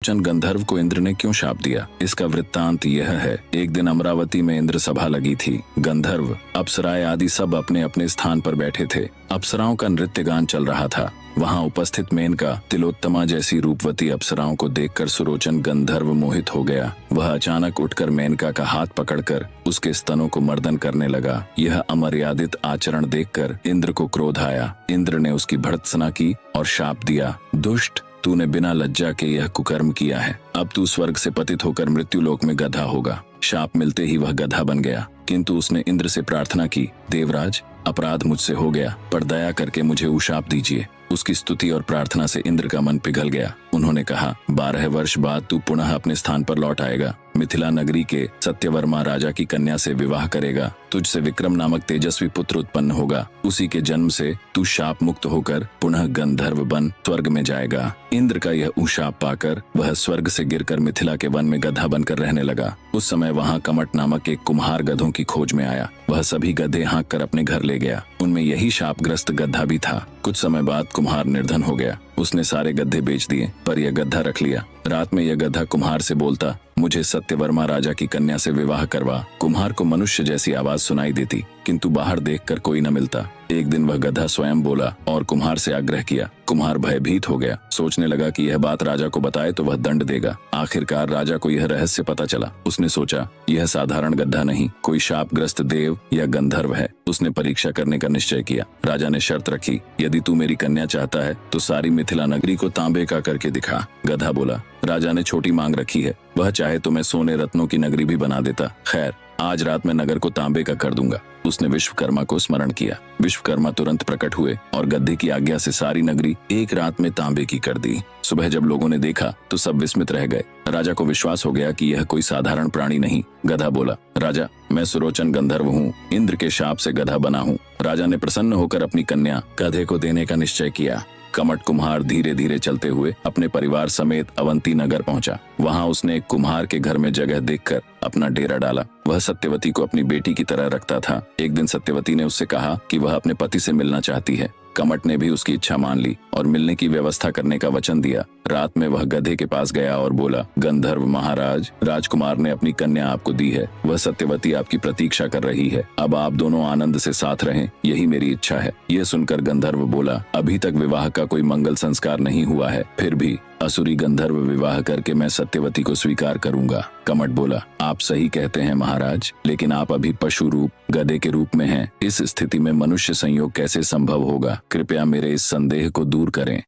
सुलोचन गंधर्व को इंद्र ने क्यों शाप दिया? इसका वृत्तांत यह है। एक दिन अमरावती में इंद्र सभा लगी थी। गंधर्व, अप्सराएं आदि सब अपने अपने स्थान पर बैठे थे। अप्सराओं का नृत्य गान चल रहा था। वहां उपस्थित मेनका तिलोत्तमा जैसी रूपवती अप्सराओं को देखकर सुलोचन गंधर्व मोहित हो गया। वह अचानक उठकर मेनका का हाथ पकड़कर उसके स्तनों को मर्दन करने लगा। यह अमर्यादित आचरण देखकर इंद्र को क्रोध आया। इंद्र ने उसकी भर्त्सना की और शाप दिया, दुष्ट, तूने बिना लज्जा के यह कुकर्म किया है। अब तू स्वर्ग से पतित होकर मृत्युलोक में गधा होगा। शाप मिलते ही वह गधा बन गया, किंतु उसने इंद्र से प्रार्थना की, देवराज, अपराध मुझसे हो गया, पर दया करके मुझे उशाप दीजिए। उसकी स्तुति और प्रार्थना से इंद्र का मन पिघल गया। उन्होंने कहा, 12 वर्ष बाद तू पुनः अपने स्थान पर लौट आएगा। मिथिला नगरी के सत्यवर्मा राजा की कन्या से विवाह करेगा। तुझसे विक्रम नामक तेजस्वी पुत्र उत्पन्न होगा। उसी के जन्म से तू शाप मुक्त होकर पुनः गंधर्व बन स्वर्ग में जाएगा। इंद्र का यह उशाप पाकर वह स्वर्ग से गिरकर मिथिला के वन में गधा बनकर रहने लगा। उस समय वहां कमट नामक एक कुम्हार गधों की खोज में आया। वह सभी गधे हाँक कर अपने घर ले गया। उनमें यही शापग्रस्त गधा भी था। कुछ समय बाद कुम्हार निर्धन हो गया। उसने सारे गधे बेच दिए, पर यह गधा रख लिया। रात में यह गधा कुम्हार से बोलता, मुझे सत्यवर्मा राजा की कन्या से विवाह करवा। कुम्हार को मनुष्य जैसी आवाज सुनाई देती, किंतु बाहर देखकर कोई न मिलता। एक दिन वह गधा स्वयं बोला और कुम्हार से आग्रह किया। कुम्हार भयभीत हो गया। सोचने लगा कि यह बात राजा को बताए तो वह दंड देगा। आखिरकार राजा को यह रहस्य पता चला। उसने सोचा, यह साधारण गधा नहीं, कोई शापग्रस्त देव या गंधर्व है। उसने परीक्षा करने का निश्चय किया। राजा ने शर्त रखी, यदि तू मेरी कन्या चाहता है तो सारी मिथिला नगरी को तांबे का करके दिखा। गधा बोला, राजा ने छोटी मांग रखी है, वह चाहे तो मैं सोने रत्नों की नगरी भी बना देता। खैर, आज रात मैं नगर को तांबे का कर दूंगा। उसने विश्वकर्मा को स्मरण किया। विश्वकर्मा तुरंत प्रकट हुए और गधे की आज्ञा से सारी नगरी एक रात में तांबे की कर दी। सुबह जब लोगों ने देखा तो सब विस्मित रह गए। राजा को विश्वास हो गया कि यह कोई साधारण प्राणी नहीं। गधा बोला, राजा, मैं सुलोचन गंधर्व हूँ, इंद्र के शाप से गधा बना हूँ। राजा ने प्रसन्न होकर अपनी कन्या गधे को देने का निश्चय किया। कमट कुम्हार धीरे धीरे चलते हुए अपने परिवार समेत अवंती नगर पहुंचा। वहां उसने एक कुम्हार के घर में जगह देखकर अपना डेरा डाला। वह सत्यवती को अपनी बेटी की तरह रखता था। एक दिन सत्यवती ने उससे कहा कि वह अपने पति से मिलना चाहती है। कमट ने भी उसकी इच्छा मान ली और मिलने की व्यवस्था करने का वचन दिया। रात में वह गधे के पास गया और बोला, गंधर्व महाराज, राजकुमार ने अपनी कन्या आपको दी है। वह सत्यवती आपकी प्रतीक्षा कर रही है। अब आप दोनों आनंद से साथ रहें, यही मेरी इच्छा है। यह सुनकर गंधर्व बोला, अभी तक विवाह का कोई मंगल संस्कार नहीं हुआ है, फिर भी असुरी गंधर्व विवाह करके मैं सत्यवती को स्वीकार करूंगा। कमट बोला, आप सही कहते हैं महाराज, लेकिन आप अभी पशु रूप गधे के रूप में हैं। इस स्थिति में मनुष्य संयोग कैसे संभव होगा? कृपया मेरे इस संदेह को दूर करें।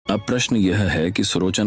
अब प्रश्न यह है कि सुलोचन